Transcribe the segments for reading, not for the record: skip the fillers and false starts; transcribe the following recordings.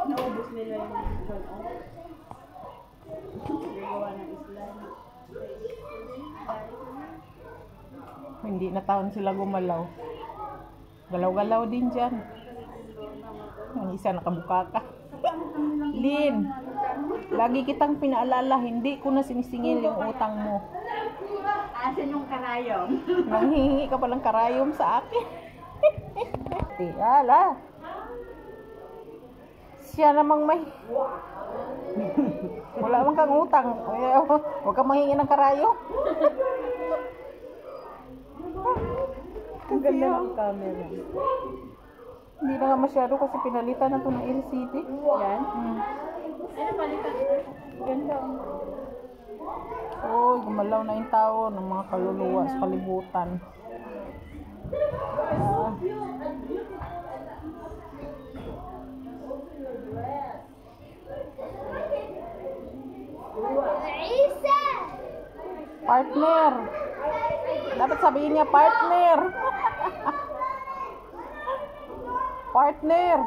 Naubos nila yung gano'n. Nagawa ng isla. Hindi na taon sila gumalaw. Galaw-galaw din dyan. Ang isa nakabuka ka. Lin, lagi kitang pinaalala, hindi ko na sinisingil yung utang mo. Asan yung karayom? Nanghihingi ka palang karayom sa akin. Ala. Siya namang may... Wala man kang utang. Huwag kang manghingi ng karayom. Ang ganda ng camera. Hindi na nga masyado kasi pinalitan na ito ng LCD. Yan? Ano palitan? Ganda. Oh, gumalaw na yung tao ng mga kaluluwa sa kalibutan. Partner. Dapat sabihin niya partner. Partner.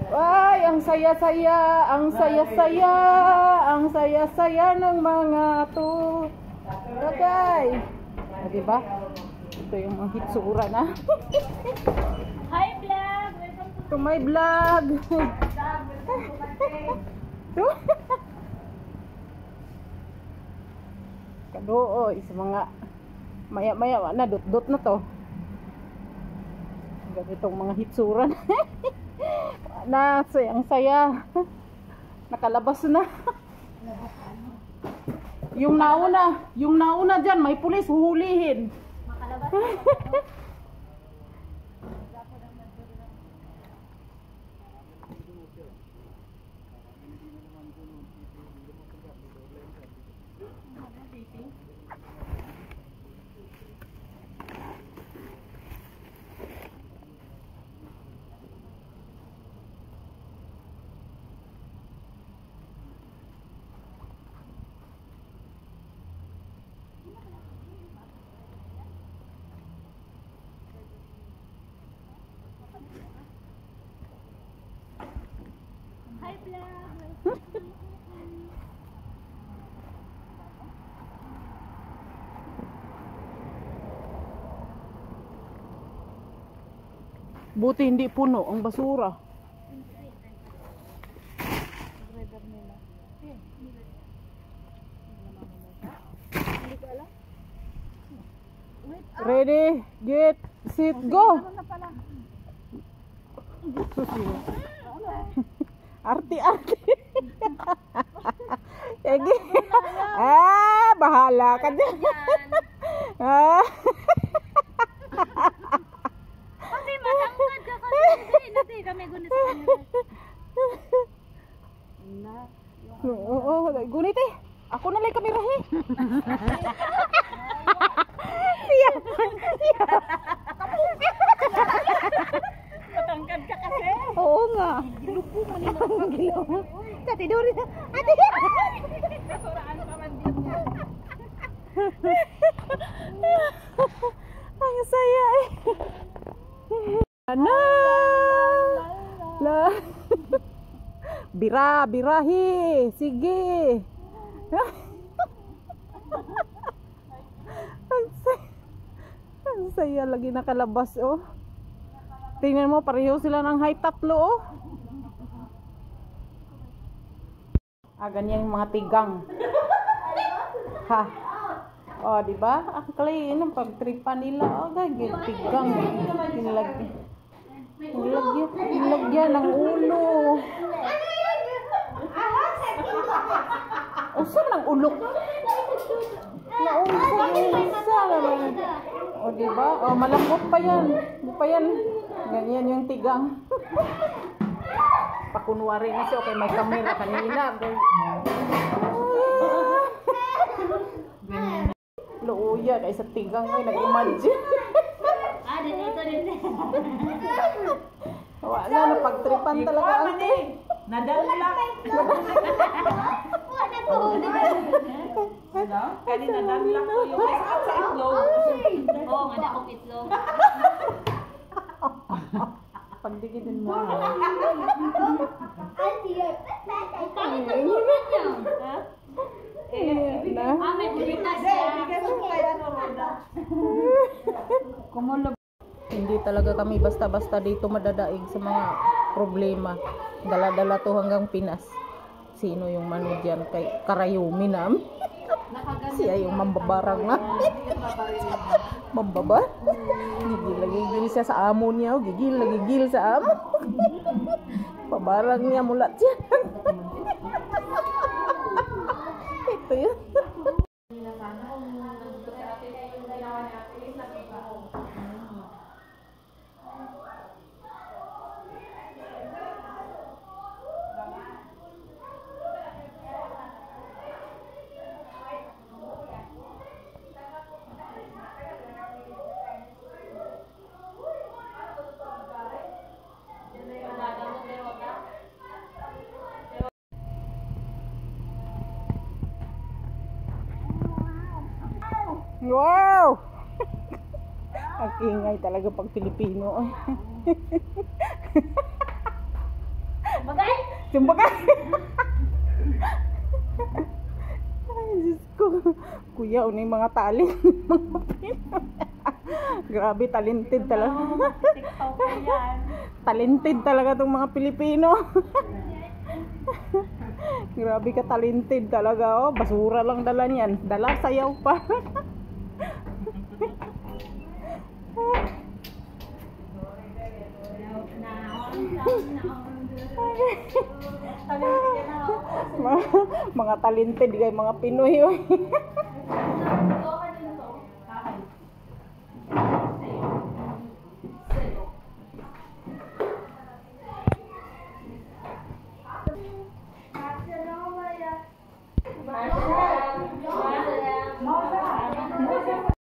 Ay, ang saya-saya, ang saya-saya, ang saya-saya ng mga to. Okay. Diba? Ito yung mga hitsura na. Hi vlog! Welcome To my vlog. Kaduo, isa mga maya-maya na dot-dot na to. Ganitong mga hitsura na sayang-saya. Nakalabas na. Yung nauna dyan, may pulis, huhulihin. makalabas. Hi vlog! Buti hindi puno ang basura. Ready, get, sit, go. Susi. Arti-arti. Sige. Bahala ka dyan. Kasi matangkad ka kasi. Hindi kami gunis sa kanila. Oo, gunit eh. Ako na lang kamerahe. Siya. Matangkad ka kasi. Oo nga. Gilupo man nila ang gilaw. Sa tidurin na. Ate. Kasuraan pa man din niya. Ang saya eh. Ano? La. Birahi. Sige. Ang saya lagi nakalabas oh. Tingnan mo, pareho sila ng height, tatlo, oh. Ganyan yung mga tigang. Ha? Oh, di ba? Actually, yun ang pagtripan nila. Ganyan, tigang. Nilagyan ng ulo. Saan ang ulo? Nausog yung isa. O, diba? O, malambot pa yan. Ganyan yung tigang. Pakunwari na siya. Okay, may camera kanina. Looya, kaya sa tigang ay nag-imagine. Dito din. Wala na, pagtripan talaga ate. Nadalak. Kanina nadalak ko yung sa itlog. Oo, nga na akong itlog. Pagdigidin mo. Pangit ang tulad niya. May bulitas siya. Kumulo. Hindi talaga kami basta-basta dito madadaig sa mga problema. Dala-dala to hanggang Pinas. Sino yung mano dyan? Kay Karayumi na. Siya yung mambabarang na. Mambabar? Gigil siya sa amo niya. Gigil sa amo. Pabarang niya mulat siya. Ito yun. Wow! Ang ingay talaga pag Pilipino. Bagay! Sumbagay! Ay, Diyos ko. Kuya, unay mga talent. Grabe, talented talaga. TikTok ko yan. Talented talaga itong mga Pilipino. Grabe ka, talented talaga. Oh. Basura lang dala niyan. Dala, sayaw pa. Mga talented kay mga Pinoy.